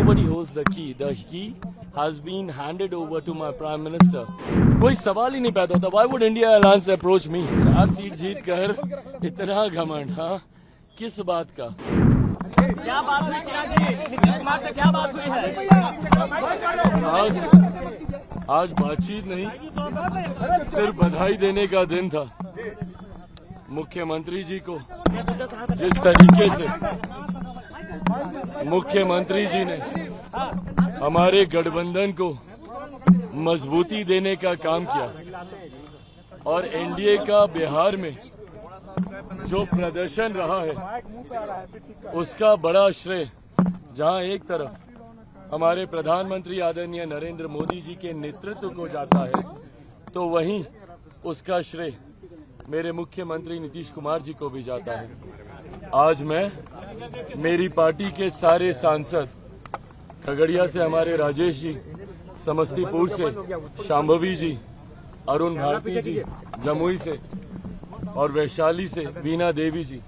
nobody holds the key. The key has been handed over to my Prime Minister. कोई सवाल ही नहीं पैदा होता. Why would India Alliance approach me? 4 seat जीत कर इतना घमंड, हाँ, किस बात का? क्या बात हुई चिराग जी? नीतीश कुमार से क्या बात हुई है? आज बातचीत नहीं, सिर्फ बधाई देने का दिन था. मुख्यमंत्री जी को जिस तरीके से मुख्यमंत्री जी ने हमारे गठबंधन को मजबूती देने का काम किया और एनडीए का बिहार में जो प्रदर्शन रहा है उसका बड़ा श्रेय जहां एक तरफ हमारे प्रधानमंत्री आदरणीय नरेंद्र मोदी जी के नेतृत्व को जाता है, तो वहीं उसका श्रेय मेरे मुख्यमंत्री नीतीश कुमार जी को भी जाता है. आज मैं मेरी पार्टी के सारे सांसद, खगड़िया से हमारे राजेश जी, समस्तीपुर से शांभवी जी, अरुण भारती जी, जमुई से और वैशाली से वीना देवी जी,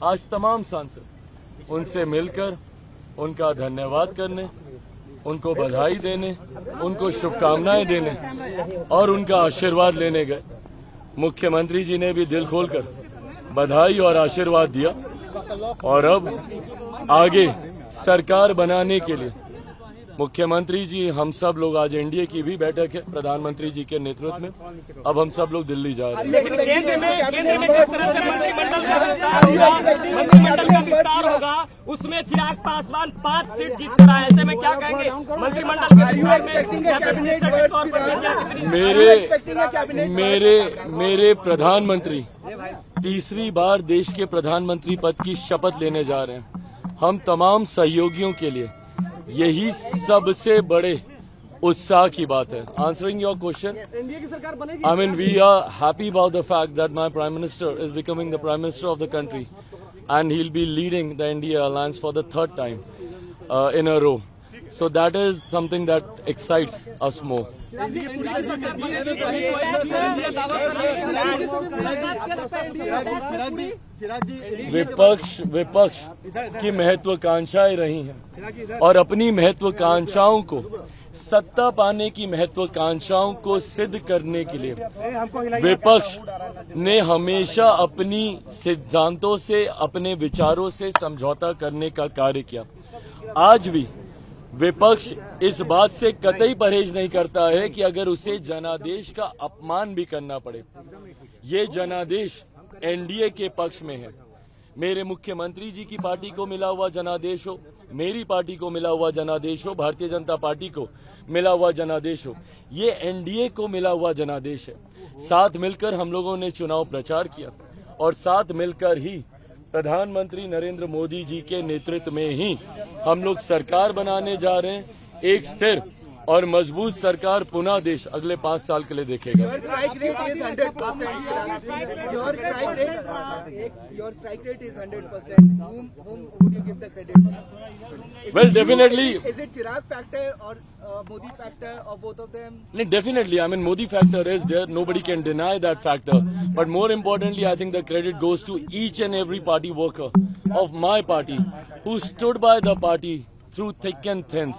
आज तमाम सांसद उनसे मिलकर उनका धन्यवाद करने, उनको बधाई देने, उनको शुभकामनाएं देने और उनका आशीर्वाद लेने गए. मुख्यमंत्री जी ने भी दिल खोलकर बधाई और आशीर्वाद दिया और अब आगे सरकार बनाने के लिए मुख्यमंत्री जी, हम सब लोग, आज एनडीए की भी बैठक है प्रधानमंत्री जी के नेतृत्व में, अब हम सब लोग दिल्ली जा रहे हैं. लेकिन केंद्र में जिस तरह से मंत्रिमंडल का विस्तार होगा उसमें चिराग पासवान 5 सीट जीत कर आए. ऐसे में क्या कहेंगे मंत्रिमंडल के विस्तार में? मेरे प्रधानमंत्री तीसरी बार देश के प्रधानमंत्री पद की शपथ लेने जा रहे हैं. हम तमाम सहयोगियों के लिए यही सबसे बड़े उत्साह की बात है. Answering your question, I mean, we are happy about the fact that my Prime Minister is becoming the Prime Minister of the country and he'll be leading the India Alliance for the 3rd time in a row. So that is something that excites us more. विपक्ष की महत्वाकांक्षाएं रही हैं और अपनी महत्वाकांक्षाओं को, सत्ता पाने की महत्वाकांक्षाओं को सिद्ध करने के लिए विपक्ष ने हमेशा अपनी सिद्धांतों से, अपने विचारों से समझौता करने का कार्य किया. आज भी विपक्ष इस बात से कतई परहेज नहीं करता है कि अगर उसे जनादेश का अपमान भी करना पड़े. ये जनादेश एनडीए के पक्ष में है. मेरे मुख्यमंत्री जी की पार्टी को मिला हुआ जनादेश हो, मेरी पार्टी को मिला हुआ जनादेश हो, भारतीय जनता पार्टी को मिला हुआ जनादेश हो, ये एनडीए को मिला हुआ जनादेश है. साथ मिलकर हम लोगों ने चुनाव प्रचार किया और साथ मिलकर ही प्रधानमंत्री नरेंद्र मोदी जी के नेतृत्व में ही हम लोग सरकार बनाने जा रहे हैं. एक स्थिर और मजबूत सरकार पुनः देश अगले 5 साल के लिए देखेगा. Your strike rate is 100%. Your strike rate is 100%. Whom would you give the credit? Well, definitely. Is it Chirag factor or Modi factor or both of them? Definitely. I mean, Modi factor is there. Nobody can deny that factor. But more importantly, I think the credit goes to each and every party worker of my party who stood by the party through thick and thin.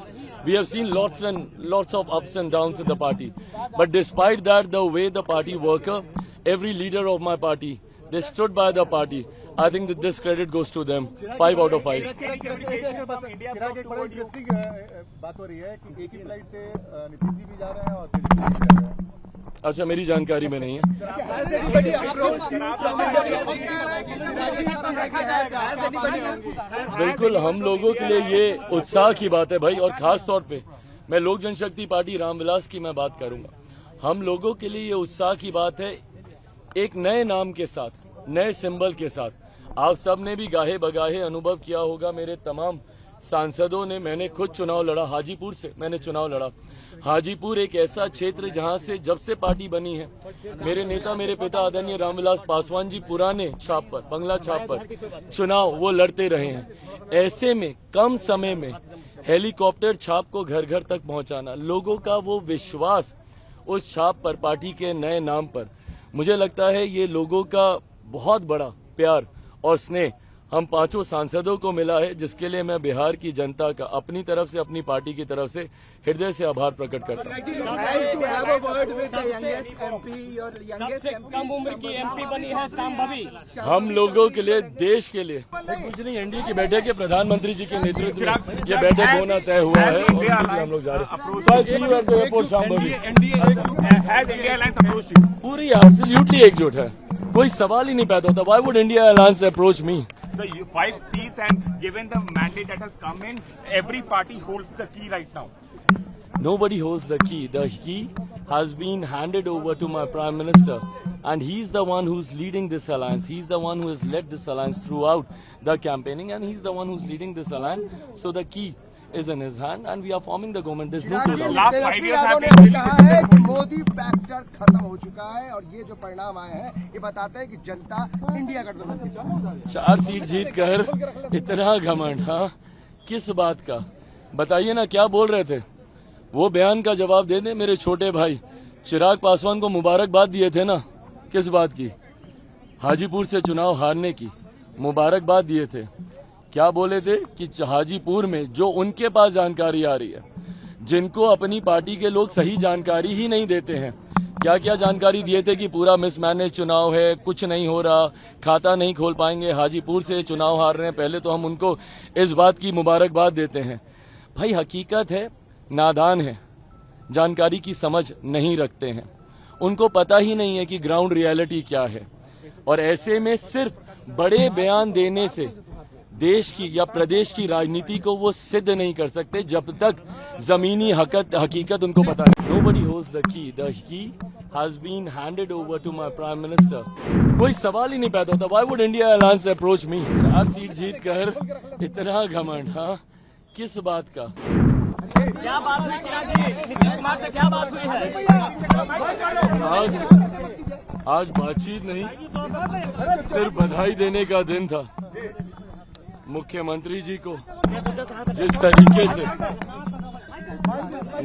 We have seen lots of ups and downs in the party. But despite that, the way the party worker, every leader of my party, they stood by the party. I think that this credit goes to them. 5 out of 5. चिराग, एक बड़ा interesting बात हो रही है कि एक ही flight से नीतीश जी भी जा रहे हैं और तेजस्वी जी भी जा रहे हैं. अच्छा, मेरी जानकारी में नहीं है. बिल्कुल, हम लोगों के लिए ये उत्साह की बात है भाई. और खास तौर पे मैं लोक जनशक्ति पार्टी रामविलास की मैं बात करूंगा. हम लोगों के लिए ये उत्साह की बात है, एक नए नाम के साथ, नए सिंबल के साथ. आप सब ने भी गाहे बगाहे अनुभव किया होगा, मेरे तमाम सांसदों ने. मैंने खुद चुनाव लड़ा, हाजीपुर से मैंने चुनाव लड़ा. हाजीपुर एक ऐसा क्षेत्र जहां से जब से पार्टी बनी है, मेरे नेता, मेरे पिता आदरणीय रामविलास पासवान जी पुराने छाप पर, बंगला छाप पर चुनाव वो लड़ते रहे हैं. ऐसे में कम समय में हेलीकॉप्टर छाप को घर घर तक पहुंचाना, लोगों का वो विश्वास उस छाप पर, पार्टी के नए नाम पर, मुझे लगता है ये लोगों का बहुत बड़ा प्यार और स्नेह हम पांचों सांसदों को मिला है, जिसके लिए मैं बिहार की जनता का अपनी तरफ से, अपनी पार्टी की तरफ से हृदय से आभार प्रकट करता हूँ। सबसे कम उम्र की एमपी बनी है शांभवी। हम लोगों के लिए, देश के लिए कुछ नहीं, एनडीए की बैठक है, प्रधानमंत्री जी के नेतृत्व में ये बैठक होना तय हुआ है और हम लोग जा रहे हैं। शांभवी पूरी एब्सोल्युटली एकजुट है, कोई सवाल ही नहीं पैदा होता। Why would India Alliance approach me? So 5 seats, and given the mandate that has come in, every party holds the key right now. Nobody holds the key. The key has been handed over to my Prime Minister, and he's the one who's leading this alliance. He's the one who has led this alliance throughout the campaigning, and he's the one who's leading this alliance. So the key is in his hand, and we are forming the government. There's no doubt. Last 5 years have been really कहा है कि Modi factor खत्म हो चुका है और ये जो परिणाम आए हैं ये बताते हैं कि जनता इंडिया गठबंधन के साथ 4 सीट जीत कर इतना घमंड, हाँ, किस बात का? बताइए ना, क्या बोल रहे थे? वो बयान का जवाब दे दे। मेरे छोटे भाई चिराग पासवान को मुबारकबाद दिए थे ना, किस बात की? हाजीपुर से चुनाव हारने की मुबारकबाद दिए थे। क्या बोले थे कि हाजीपुर में जो उनके पास जानकारी आ रही है, जिनको अपनी पार्टी के लोग सही जानकारी ही नहीं देते हैं, क्या क्या जानकारी दिए थे कि पूरा मिसमैनेज चुनाव है, कुछ नहीं हो रहा, खाता नहीं खोल पाएंगे, हाजीपुर से चुनाव हार रहे हैं। पहले तो हम उनको इस बात की मुबारकबाद देते हैं। भाई हकीकत है, नादान है, जानकारी की समझ नहीं रखते हैं, उनको पता ही नहीं है कि ग्राउंड रियलिटी क्या है। और ऐसे में सिर्फ बड़े बयान देने से देश की या प्रदेश की राजनीति को वो सिद्ध नहीं कर सकते जब तक जमीनी हकीकत उनको पता नहीं। Nobody holds the key. The key has been handed over to my Prime Minister. कोई सवाल ही नहीं पैदा होता। Why would India Alliance approach me? 4 seat जीत कर इतना घमंड, हाँ, किस बात का? क्या बात हुई चिराग जी? नीतीश कुमार से क्या बात हुई है? आज बातचीत नहीं, सिर्फ बधाई देने का दिन था। मुख्यमंत्री जी को जिस तरीके से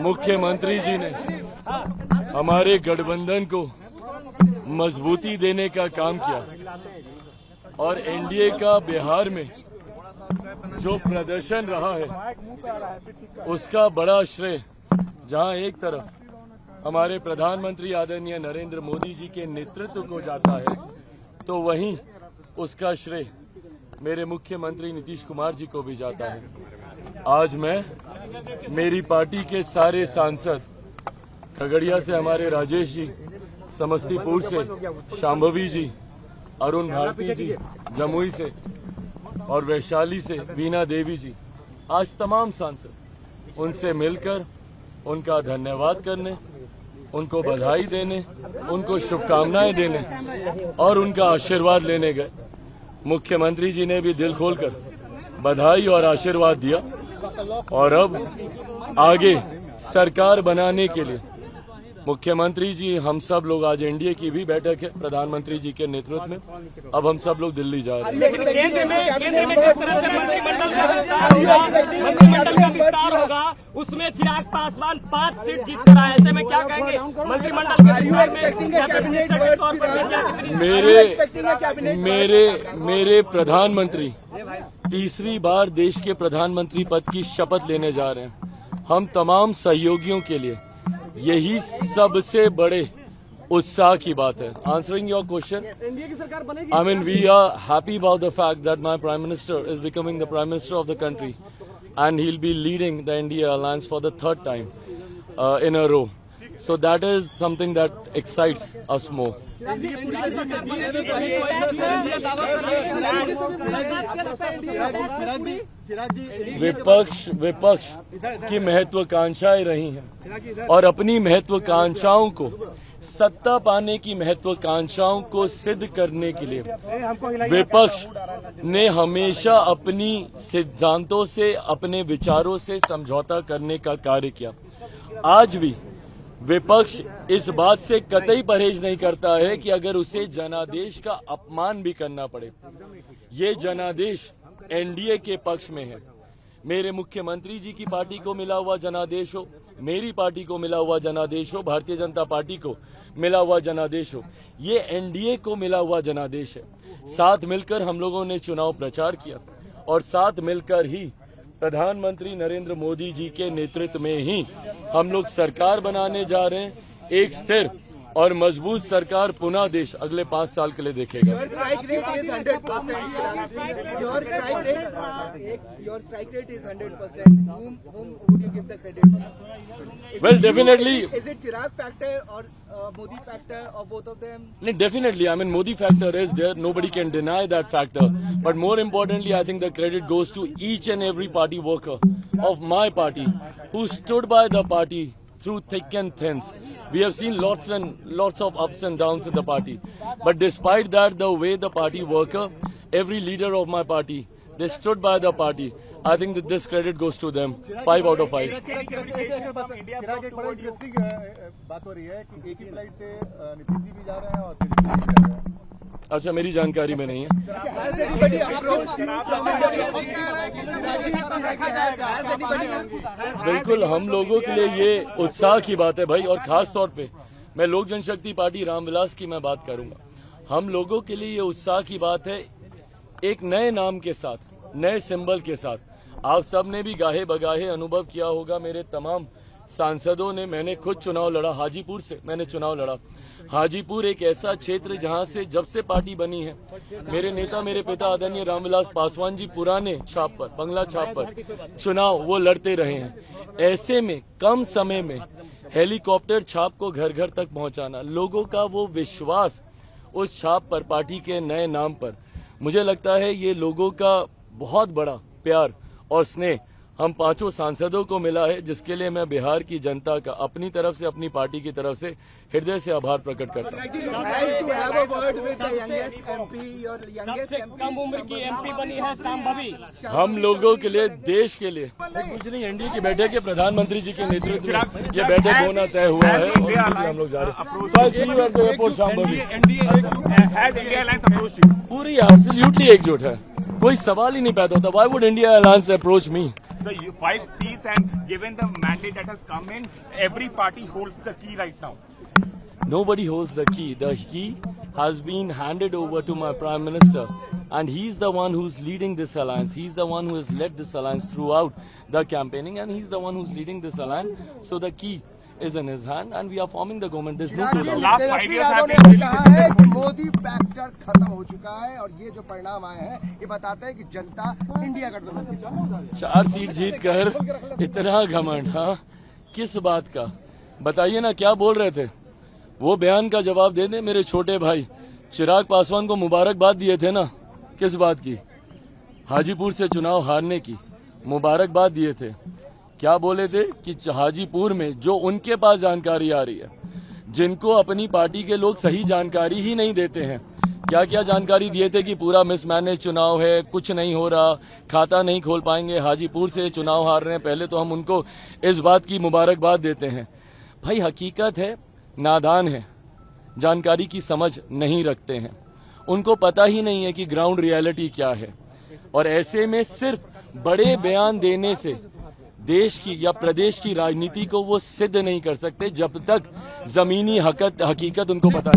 मुख्यमंत्री जी ने हमारे गठबंधन को मजबूती देने का काम किया और एनडीए का बिहार में जो प्रदर्शन रहा है, उसका बड़ा श्रेय जहां एक तरफ हमारे प्रधानमंत्री आदरणीय नरेंद्र मोदी जी के नेतृत्व को जाता है, तो वहीं उसका श्रेय मेरे मुख्यमंत्री नीतीश कुमार जी को भी जाता है। आज मैं, मेरी पार्टी के सारे सांसद, खगड़िया से हमारे राजेश जी, समस्तीपुर से शांभवी जी, अरुण भारती जी, जमुई से और वैशाली से वीना देवी जी, आज तमाम सांसद उनसे मिलकर उनका धन्यवाद करने, उनको बधाई देने, उनको शुभकामनाएं देने और उनका आशीर्वाद लेने गए। मुख्यमंत्री जी ने भी दिल खोलकर बधाई और आशीर्वाद दिया और अब आगे सरकार बनाने के लिए मुख्यमंत्री जी, हम सब लोग, आज एनडीए की भी बैठक है प्रधानमंत्री जी के नेतृत्व में, अब हम सब लोग दिल्ली जा रहे हैं। लेकिन केंद्र में जिस तरह से मंत्रिमंडल का विस्तार होगा, उसमें चिराग पासवान 5 सीट जीत कर आए। ऐसे में क्या कहेंगे मंत्रिमंडल के विस्तार में? मेरे प्रधानमंत्री तीसरी बार देश के प्रधानमंत्री पद की शपथ लेने जा रहे हैं। हम तमाम सहयोगियों के लिए यही सबसे बड़े उत्साह की बात है। Answering your question, I mean, we are happy about the fact that my Prime Minister is becoming the Prime Minister of the country, and he'll be leading the India Alliance for the 3rd time in a row. So that is something that excites us more. विपक्ष की महत्वाकांक्षाएं रही हैं और अपनी महत्वाकांक्षाओं को, सत्ता पाने की महत्वाकांक्षाओं को सिद्ध करने के लिए विपक्ष ने हमेशा अपनी सिद्धांतों से, अपने विचारों से समझौता करने का कार्य किया। आज भी विपक्ष इस बात से कतई परहेज नहीं करता है कि अगर उसे जनादेश का अपमान भी करना पड़े। ये जनादेश एनडीए के पक्ष में है, मेरे मुख्यमंत्री जी की पार्टी को मिला हुआ जनादेश हो, मेरी पार्टी को मिला हुआ जनादेश हो, भारतीय जनता पार्टी को मिला हुआ जनादेश हो, ये एनडीए को मिला हुआ जनादेश है। साथ मिलकर हम लोगों ने चुनाव प्रचार किया और साथ मिलकर ही प्रधानमंत्री नरेंद्र मोदी जी के नेतृत्व में ही हम लोग सरकार बनाने जा रहे हैं। एक स्थिर और मजबूत सरकार पुनः देश अगले 5 साल के लिए देखेगा। Your strike rate is 100%. Your strike rate is 100%. Whom would you give the credit? Well, definitely. Is it Chirag factor or Modi factor or both of them? Definitely. I mean, Modi factor is there. Nobody can deny that factor. But more importantly, I think the credit goes to each and every party worker of my party who stood by the party through thick and thins. We have seen lots of ups and downs in the party. But despite that, the way the party worker, every leader of my party, they stood by the party. I think that this credit goes to them. 5 out of 5. चिराग, एक बड़ा interesting बात हो रही है कि एक ही flight से नीतीश जी भी जा रहे हैं और तेजस्वी जी भी जा रहे हैं। अच्छा, मेरी जानकारी में नहीं है। बिल्कुल, हम लोगों के लिए ये उत्साह की बात है भाई, और खास तौर पे मैं लोक जनशक्ति पार्टी रामविलास की मैं बात करूंगा। हम लोगों के लिए ये उत्साह की बात है, एक नए नाम के साथ, नए सिंबल के साथ। आप सब ने भी गाहे बगाहे अनुभव किया होगा, मेरे तमाम सांसदों ने, मैंने खुद चुनाव लड़ा, हाजीपुर से मैंने चुनाव लड़ा। हाजीपुर एक ऐसा क्षेत्र जहां से जब से पार्टी बनी है, मेरे नेता, मेरे पिता आदरणीय रामविलास पासवान जी पुराने छाप पर, बंगला छाप पर चुनाव वो लड़ते रहे हैं। ऐसे में कम समय में हेलीकॉप्टर छाप को घर घर तक पहुंचाना, लोगों का वो विश्वास उस छाप पर, पार्टी के नए नाम पर, मुझे लगता है ये लोगों का बहुत बड़ा प्यार और स्नेह हम 5 सांसदों को मिला है, जिसके लिए मैं बिहार की जनता का अपनी तरफ से, अपनी पार्टी की तरफ से हृदय से आभार प्रकट करता हूँ। कम उम्र की एमपी बनी है संभवी। हम लोगों के लिए, देश के लिए कुछ नहीं, एनडीए की बैठक है, प्रधानमंत्री जी के नेतृत्व में ये बैठक होना तय हुआ है और हम लोग जा रहे हैं। पूरी एब्सोल्युटली एकजुट है, कोई सवाल ही नहीं पैदा होता। Why would India Alliance approach me? So 5 seats, and given the mandate that has come in, every party holds the key right now. Nobody holds the key. The key has been handed over to my Prime Minister, and he's the one who's leading this alliance. He's the one who has led this alliance throughout the campaigning, and he's the one who's leading this alliance. So the key is in his hand, and we are forming the government. There's no doubt. Last 5 years have been really कहा है कि Modi factor खत्म हो चुका है और ये जो परिणाम आए हैं ये बताते हैं कि जनता इंडिया गठबंधन के साथ। 4 सीट जीत कर इतना घमंड, हाँ, किस बात का? बताइए ना, क्या बोल रहे थे? वो बयान का जवाब दे दे। मेरे छोटे भाई चिराग पासवान को मुबारकबाद दिए थे ना, किस बात की? हाजीपुर से चुनाव हारने की मुबारकबाद दिए थे। क्या बोले थे कि हाजीपुर में जो उनके पास जानकारी आ रही है, जिनको अपनी पार्टी के लोग सही जानकारी ही नहीं देते हैं, क्या क्या जानकारी दिए थे कि पूरा मिसमैनेज चुनाव है, कुछ नहीं हो रहा, खाता नहीं खोल पाएंगे, हाजीपुर से चुनाव हार रहे हैं। पहले तो हम उनको इस बात की मुबारकबाद देते हैं। भाई हकीकत है, नादान है, जानकारी की समझ नहीं रखते हैं, उनको पता ही नहीं है कि ग्राउंड रियलिटी क्या है। और ऐसे में सिर्फ बड़े बयान देने से देश की या प्रदेश की राजनीति को वो सिद्ध नहीं कर सकते, जब तक जमीनी हकीकत उनको पता